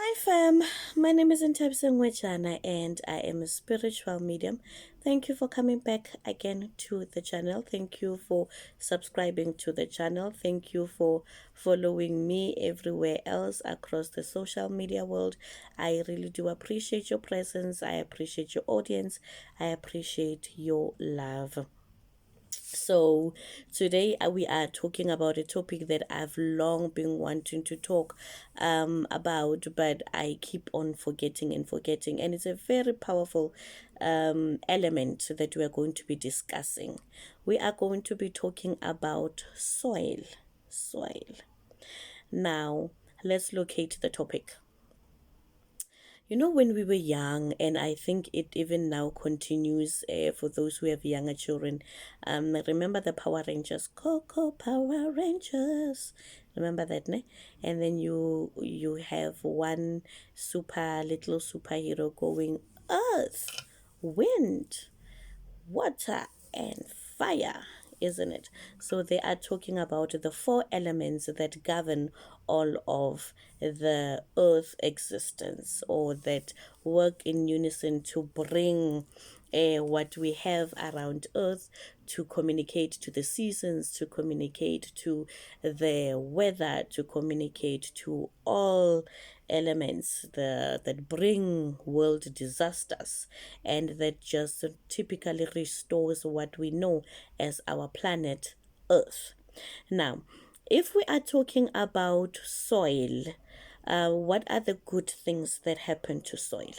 Hi fam, my name is Ntabisengwejana and I am a spiritual medium. Thank you for coming back again to the channel. Thank you for subscribing to the channel. Thank you for following me everywhere else across the social media world. I really do appreciate your presence. I appreciate your audience. I appreciate your love. So today we are talking about a topic that I've long been wanting to talk about, but I keep on forgetting and forgetting, and it's a very powerful element that we are going to be discussing. We are going to be talking about soil. Now let's locate the topic. You know, when we were young, and I think it even now continues for those who have younger children. Remember the Power Rangers, Coco Power Rangers. Remember that, ne? And then you have one little superhero going earth, wind, water, and fire, isn't it? So they are talking about the four elements that govern all of the earth existence, or that work in unison to bring what we have around earth, to communicate to the seasons, to communicate to the weather, to communicate to all elements that bring world disasters, and that just typically restores what we know as our planet Earth. Now, if we are talking about soil, what are the good things that happen to soil?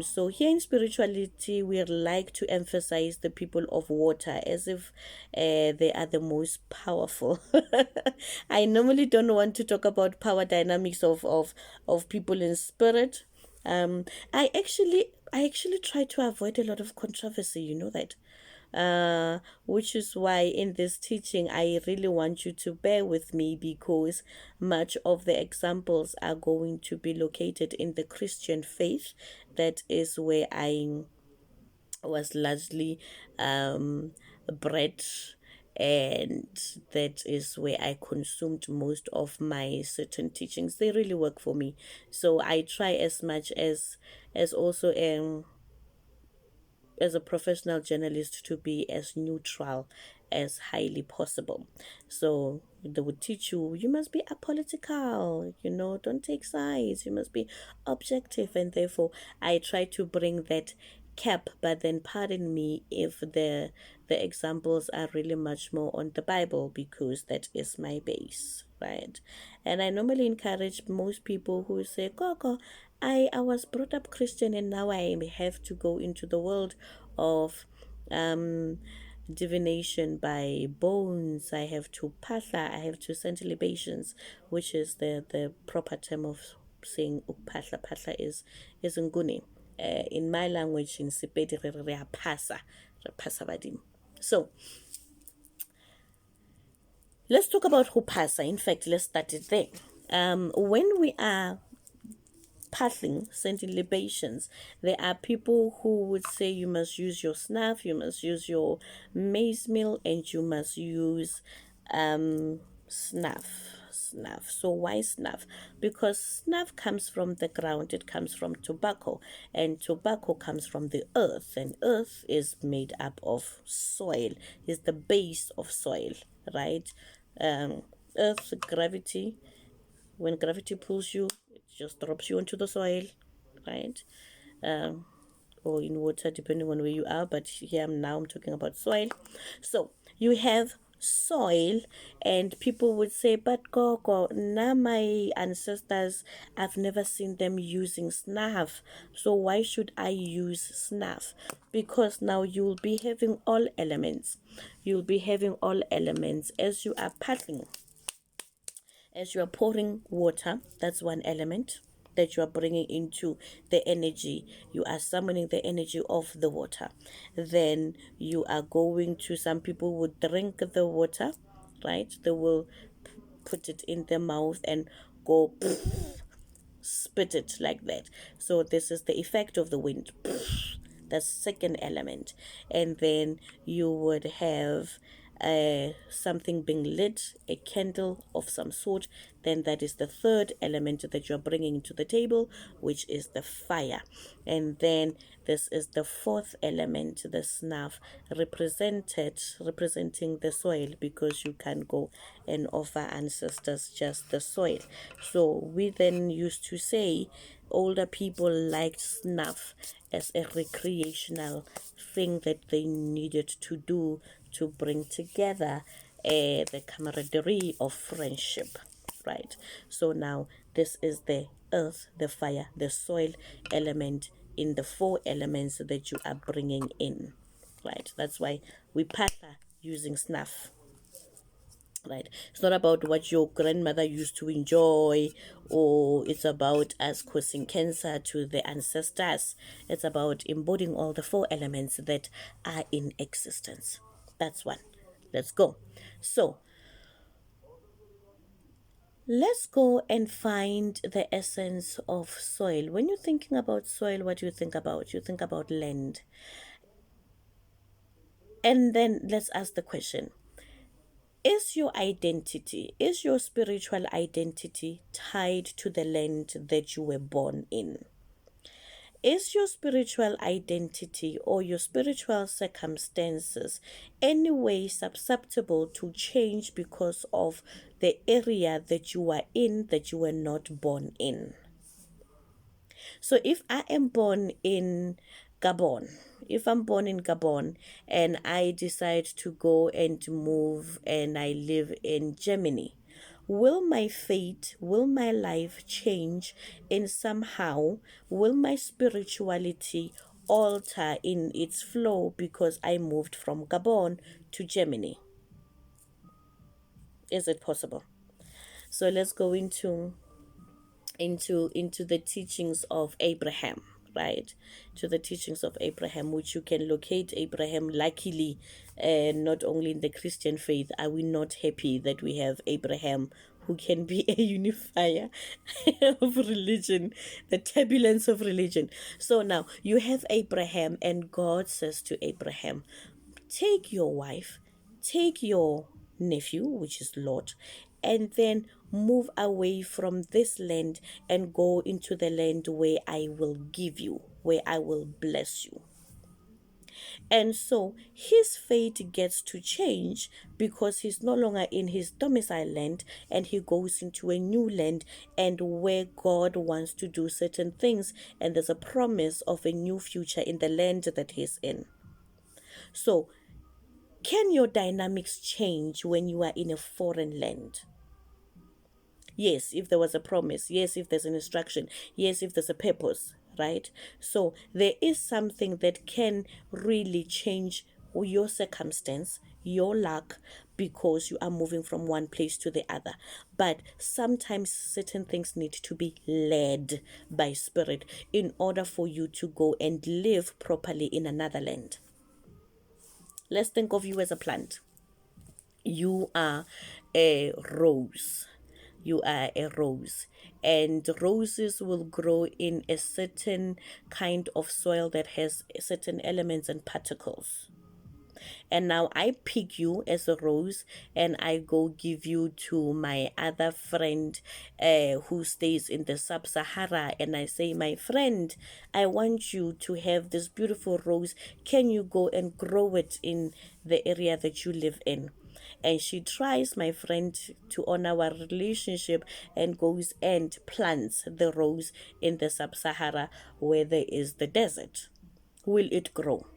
So here in spirituality, we like to emphasize the people of water as if they are the most powerful. I normally don't want to talk about power dynamics of people in spirit. Um, I actually try to avoid a lot of controversy. You know that, which is why in this teaching I really want you to bear with me, because much of the examples are going to be located in the Christian faith. That is where I was largely bred, and that is where I consumed most of my certain teachings. They really work for me, so I try as much as also as a professional journalist to be as neutral as highly possible. So they would teach you must be apolitical, don't take sides, you must be objective, and therefore I try to bring that cap. But then pardon me if the examples are really much more on the Bible, because that is my base, right? And I normally encourage most people who say, Coco, I was brought up Christian and now I have to go into the world of um divination by bones. I have to phahla, I have to send libations, which is the proper term of saying phahla. Phahla is nguni. In my language, in Sepedi, re a phasa, badimo. So let's talk about who phasa. In fact, let's start it there. When we are paddling, sending libations, there are people who would say you must use your snuff, you must use your maize meal, and you must use snuff. So why snuff? Because snuff comes from the ground, it comes from tobacco, and tobacco comes from the earth, and earth is made up of soil, is the base of soil, right? Earth's gravity, when gravity pulls you, it just drops you into the soil, right? Um, or in water, depending on where you are. But here I'm talking about soil. So you have soil, and people would say, but Gogo, now my ancestors, I've never seen them using snuff, so why should I use snuff? Because now you'll be having all elements, as you are paddling, as you are pouring water. That's one element that you are bringing into the energy. You are summoning the energy of the water. Then you are going to, some people would drink the water, right? They will put it in their mouth and go spit it like that. So this is the effect of the wind. That's second element. And then you would have something being lit, a candle of some sort, then that is the third element that you're bringing to the table, which is the fire. And then this is the fourth element, the snuff, representing the soil, because you can't go and offer ancestors just the soil. So we then used to say older people liked snuff as a recreational thing that they needed to do to bring together the camaraderie of friendship, right? So now this is the earth, the fire, the soil element in the four elements that you are bringing in, right? That's why we partner using snuff, right? It's not about what your grandmother used to enjoy, or it's about us causing cancer to the ancestors. It's about embodying all the four elements that are in existence. That's one. Let's go. So let's go and find the essence of soil. When you're thinking about soil, what do you think about? You think about land. And then let's ask the question, is your identity, is your spiritual identity tied to the land that you were born in? Is your spiritual identity or your spiritual circumstances any way susceptible to change because of the area that you are in, that you were not born in? So if I am born in Gabon, if I'm born in Gabon and I decide to go and move and I live in Germany, will my fate, will my life change in somehow? Will my spirituality alter in its flow because I moved from Gabon to Germany? Is it possible? So let's go into the teachings of Abraham, right? To the teachings of Abraham, which you can locate Abraham. Luckily, not only in the Christian faith are we not happy that we have Abraham, who can be a unifier of religion, the turbulence of religion. So now you have Abraham, and God says to Abraham, take your wife, take your nephew, which is Lot, and then move away from this land and go into the land where I will give you, where I will bless you. And so his fate gets to change because he's no longer in his domicile land and he goes into a new land, and where God wants to do certain things, and there's a promise of a new future in the land that he's in. So can your dynamics change when you are in a foreign land? Yes, if there was a promise. Yes, if there's an instruction. Yes, if there's a purpose, right? So there is something that can really change your circumstance, your luck, because you are moving from one place to the other. But sometimes certain things need to be led by spirit in order for you to go and live properly in another land. Let's think of you as a plant. You are a rose. You are a rose, and roses will grow in a certain kind of soil that has certain elements and particles. And now I pick you as a rose and I go give you to my other friend who stays in the sub-Sahara, and I say, my friend, I want you to have this beautiful rose. Can you go and grow it in the area that you live in? And she tries, my friend, to honor our relationship and goes and plants the rose in the sub-Sahara where there is the desert. Will it grow?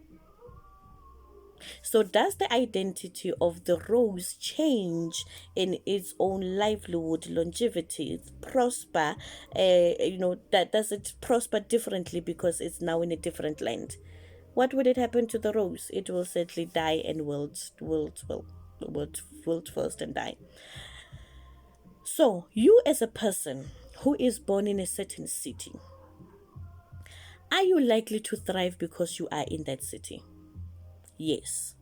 So does the identity of the rose change in its own livelihood, longevity, prosper? That does it prosper differently because it's now in a different land? What would it happen to the rose? It will certainly die and wilt first and die. So you as a person who is born in a certain city, are you likely to thrive because you are in that city? Yes.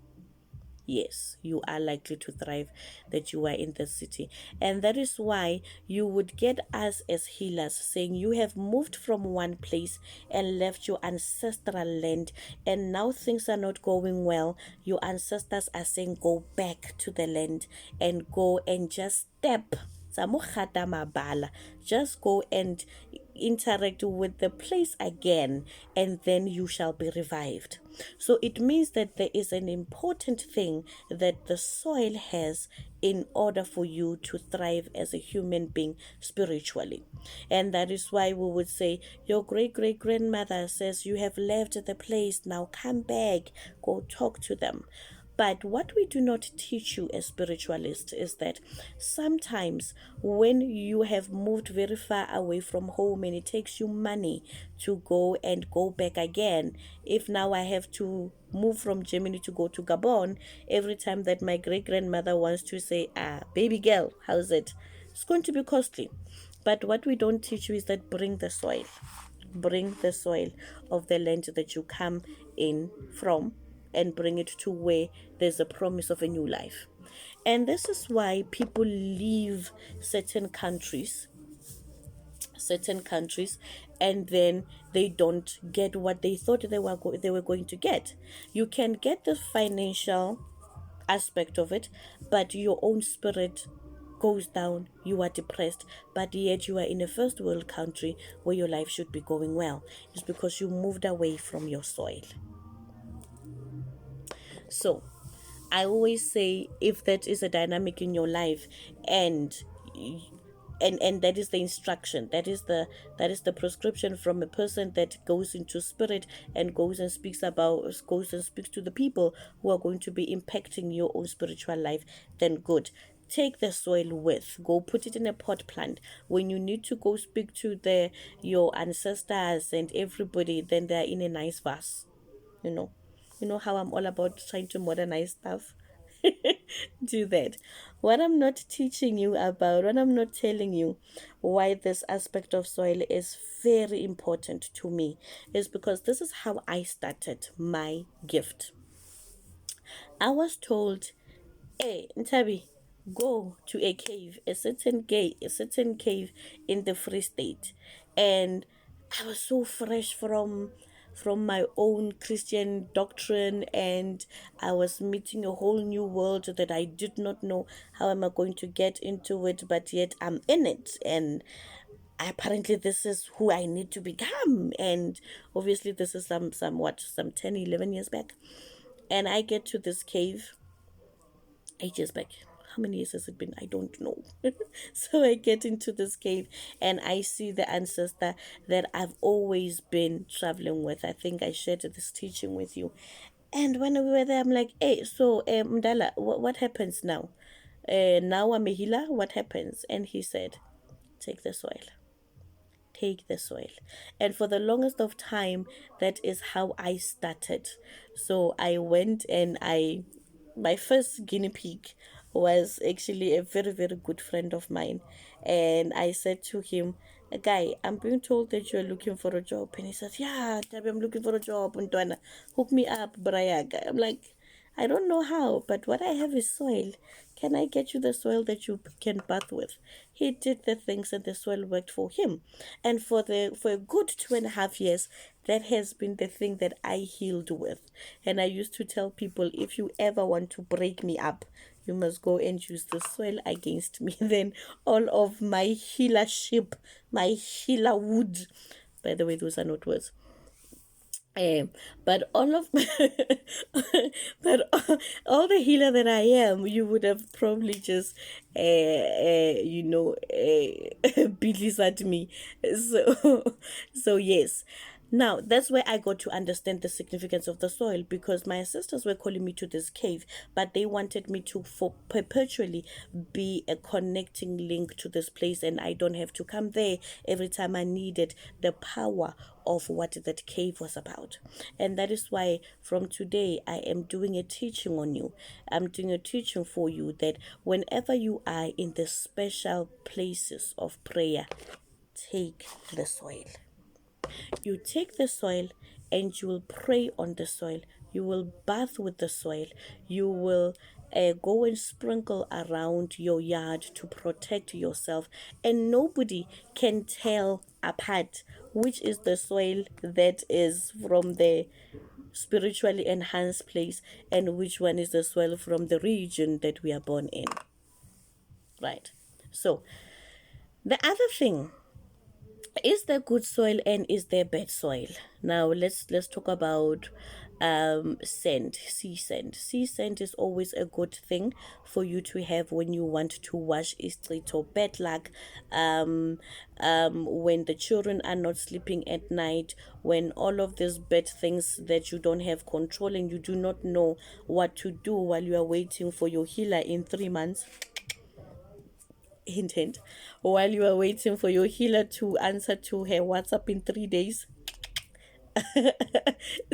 yes, you are likely to thrive that you are in the city. And that is why you would get us as healers saying you have moved from one place and left your ancestral land, and now things are not going well. Your ancestors are saying go back to the land and go and just step. Just go and interact with the place again, and then you shall be revived. So it means that there is an important thing that the soil has in order for you to thrive as a human being spiritually. And that is why we would say, your great great grandmother says, you have left the place, now come back, go talk to them. But what we do not teach you as spiritualists is that sometimes when you have moved very far away from home and it takes you money to go and go back again, if now I have to move from Germany to go to Gabon, every time that my great grandmother wants to say, baby girl, how's it? It's going to be costly. But what we don't teach you is that bring the soil. Bring the soil of the land that you come in from and bring it to where there's a promise of a new life. And this is why people leave certain countries and then they don't get what they thought they were going to get. You can get the financial aspect of it, but your own spirit goes down, you are depressed, but yet you are in a first world country where your life should be going well. It's because you moved away from your soil. So I always say, if that is a dynamic in your life, and and that is the instruction, that is the prescription from a person that goes into spirit and goes and speaks to the people who are going to be impacting your own spiritual life, then good. Take the soil with, go put it in a pot plant. When you need to go speak to your ancestors and everybody, then they're in a nice vase. you know you know how I'm all about trying to modernize stuff. Do that. What I'm not teaching you about, what I'm not telling you why this aspect of soil is very important to me, is because this is how I started my gift. I was told, hey, Ntabi, go to a cave, a certain cave in the Free State. And I was so fresh from my own Christian doctrine, and I was meeting a whole new world that I did not know how am I going to get into it, but yet I'm in it. And apparently this is who I need to become. And obviously this is some 10, 11 years back. And I get to this cave ages back. How many years has it been? I don't know. So I get into this cave and I see the ancestor that I've always been traveling with. I think I shared this teaching with you. And when we were there, I'm like, hey, so Mdala, what happens now? Now I'm a healer. What happens? And he said, take the soil, take the soil. And for the longest of time, that is how I started. So I went and my first guinea pig was actually a very very good friend of mine. And I said to him, guy, I'm being told that you're looking for a job. And he says, yeah, Tabi, I'm looking for a job, Ntwana, hook me up, Brayaga. I'm like, I don't know how, but what I have is soil. Can I get you the soil that you can bath with? He did the things and the soil worked for him. And for a good 2.5 years, that has been the thing that I healed with. And I used to tell people, if you ever want to break me up, you must go and use the soil against me. Then all of my healership, my healer wood, by the way, those are not words, but all of but all the healer that I am, you would have probably just bellies at me. So so yes. Now, that's where I got to understand the significance of the soil, because my ancestors were calling me to this cave, but they wanted me to for perpetually be a connecting link to this place, and I don't have to come there every time I needed the power of what that cave was about. And that is why from today I am doing a teaching on you. I'm doing a teaching for you that whenever you are in the special places of prayer, take the soil. You take the soil and you will pray on the soil you will bath with the soil, you will go and sprinkle around your yard to protect yourself, and nobody can tell apart which is the soil that is from the spiritually enhanced place and which one is the soil from the region that we are born in. Right. So the other thing, is there good soil and is there bad soil? Now let's talk about sand, sea sand. Sea sand is always a good thing for you to have when you want to wash a street or bad luck, when the children are not sleeping at night, when all of these bad things that you don't have control and you do not know what to do while you are waiting for your healer in 3 months. Hint, hint. While you are waiting for your healer to answer to her WhatsApp in 3 days.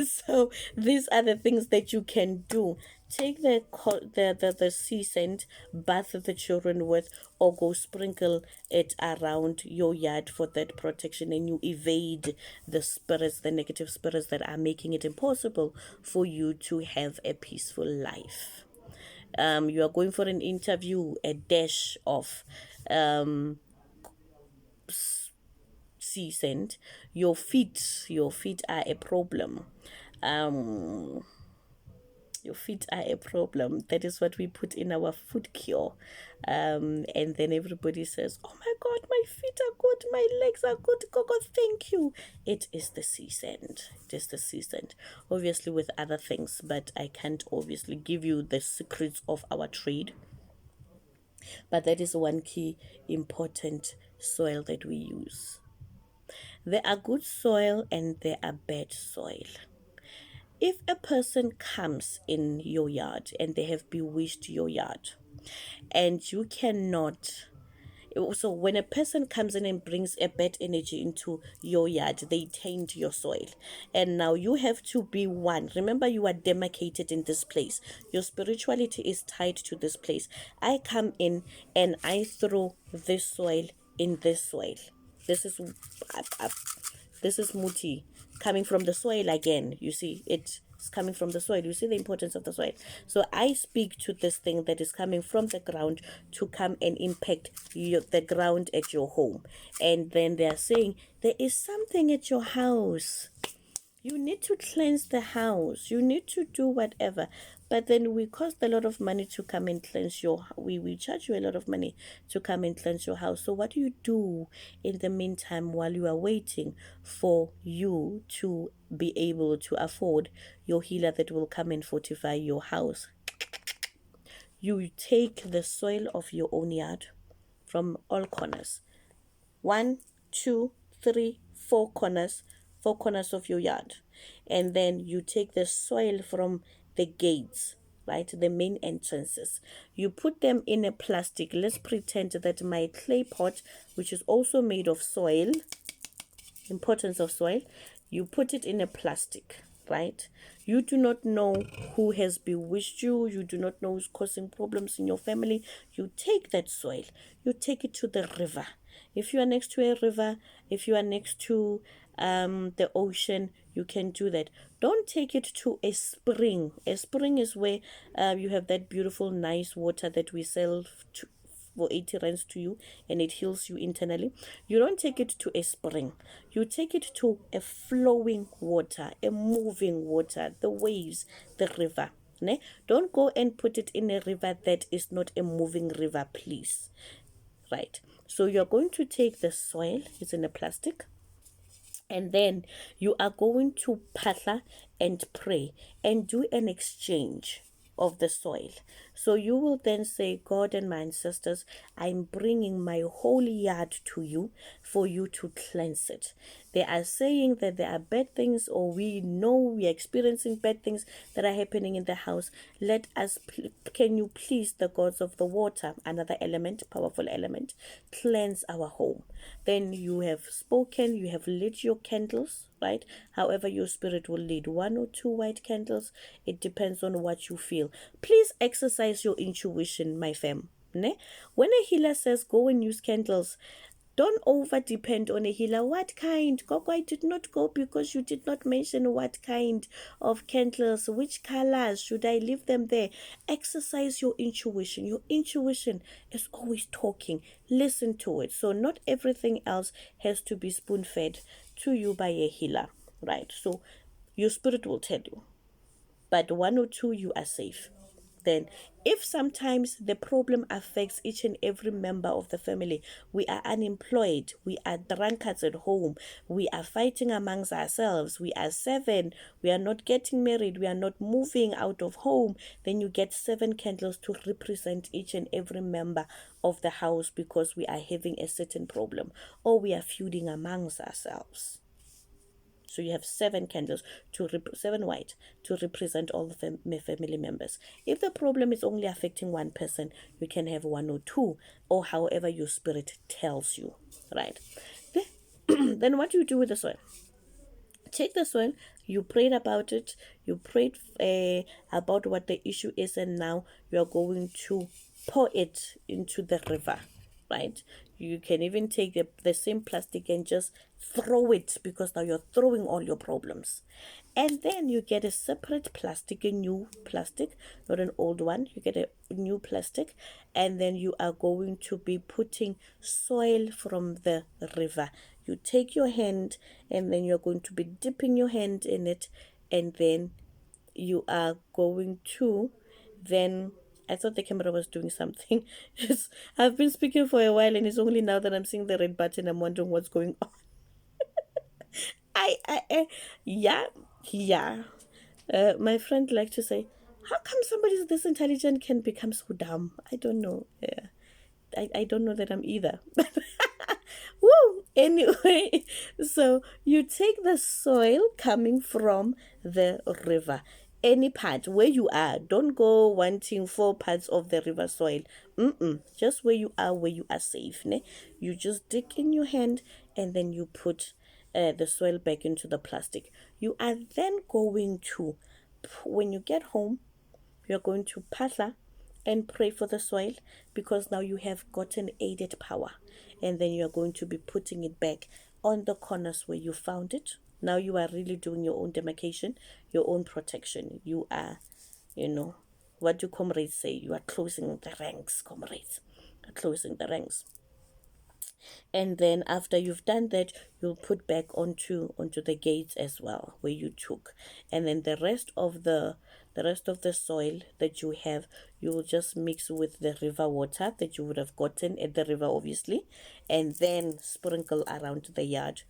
So these are the things that you can do. Take the sea scent, bath the children with, or go sprinkle it around your yard for that protection, and you evade the spirits, the negative spirits that are making it impossible for you to have a peaceful life. You are going for an interview, a dash of sea scent. Your feet are a problem. um your feet are a problem. That is what we put in our foot cure. And then everybody says, oh my god, my feet are good, my legs are good, god, thank you. It is the sea scent. It is the sea scent, obviously with other things, but I can't obviously give you the secrets of our trade. But that is one key important soil that we use. There are good soil and there are bad soil. If a person comes in your yard and they have bewitched your yard, and you cannot, so when a person comes in and brings a bad energy into your yard, they taint your soil, and now you have to be one. Remember, you are demarcated in this place, your spirituality is tied to this place. I come in and I throw this soil in this soil. This is this is muti coming from the soil again. You see, it's coming from the soil. You see the importance of the soil. So I speak to this thing that is coming from the ground to come and impact the ground at your home. And then they are saying, there is something at your house. You need to cleanse the house. You need to do whatever. But then we cost a lot of money to come and cleanse we charge you a lot of money to come and cleanse your house. So what do you do in the meantime while you are waiting for you to be able to afford your healer that will come and fortify your house? You take the soil of your own yard from all corners. 1, 2, 3, 4 corners, 4 corners of your yard. And then you take the soil from the gates, right, the main entrances. You put them in a plastic. Let's pretend that my clay pot, which is also made of soil, importance of soil, you put it in a plastic, right? You do not know who has bewitched you. You do not know who's causing problems in your family. You take that soil, you take it to the river. If you are next to a river, if you are next to the ocean, you can do that. Don't take it to a spring. A spring is where you have that beautiful nice water that we sell for 80 rands to you, and it heals you internally. You don't take it to a spring. You take it to a flowing water, a moving water, the waves, the river. Ne? Don't go and put it in a river that is not a moving river, please. Right. So you're going to take the soil, it's in a plastic, and then you are going to patla and pray and do an exchange of the soil. So you will then say, God and my ancestors, I'm bringing my whole yard to you for you to cleanse it. They are saying that there are bad things, or we know we are experiencing bad things that are happening in the house. Let us, can you please, the gods of the water, another element, powerful element, cleanse our home. Then you have spoken, you have lit your candles, right? However your spirit will lead, 1 or 2 white candles. It depends on what you feel. Please exercise your intuition, my fam. Ne? When a healer says go and use candles, Don't over depend on a healer. What kind? Gogo, I did not go because you did not mention what kind of candles, which colors. Should I leave them there? Exercise your intuition. Your intuition is always talking. Listen to it. So not everything else has to be spoon-fed to you by a healer, right? So your spirit will tell you, but one or two, you are safe. Then, if sometimes the problem affects each and every member of the family, we are unemployed, we are drunkards at home, we are fighting amongst ourselves, we are seven, we are not getting married, we are not moving out of home, then you get 7 candles to represent each and every member of the house, because we are having a certain problem or we are feuding amongst ourselves. So you have 7 candles, 7 white, to represent all the family members. If the problem is only affecting one person, you can have 1 or 2, or however your spirit tells you, right? Then what do you do with the soil? Take the soil, you prayed about it, you prayed about what the issue is, and now you are going to pour it into the river, right? You can even take the same plastic and just throw it, because now you're throwing all your problems. And then you get a separate plastic, a new plastic, not an old one. You get a new plastic, and then you are going to be putting soil from the river. You take your hand, and then you're going to be dipping your hand in it, and then you are going to then, I thought the camera was doing something. I've been speaking for a while, and it's only now that I'm seeing the red button I'm wondering what's going on. Yeah, yeah. My friend liked to say, how come somebody this intelligent can become so dumb? I don't know. Yeah. I don't know that I'm either. Woo! Anyway, so you take the soil coming from the river, any part where you are. Don't go wanting 4 parts of the river soil. Just where you are safe. Ne? You just dig in your hand, and then you put the soil back into the plastic. You are then going to, when you get home, you're going to patla and pray for the soil, because now you have gotten aided power, and then you're going to be putting it back on the corners where you found it. Now you are really doing your own demarcation, your own protection. You are, what do comrades say? You are closing the ranks, comrades. Closing the ranks. And then after you've done that, you'll put back onto the gates as well, where you took. And then the rest of the soil that you have, you will just mix with the river water that you would have gotten at the river, obviously, and then sprinkle around the yard.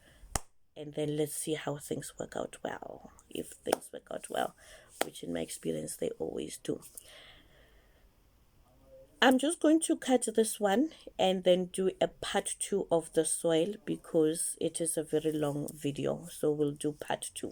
And then let's see how things work out well. If things work out well, which in my experience they always do. I'm just going to cut this one and then do a part 2 of the soil, because it is a very long video. So we'll do part 2.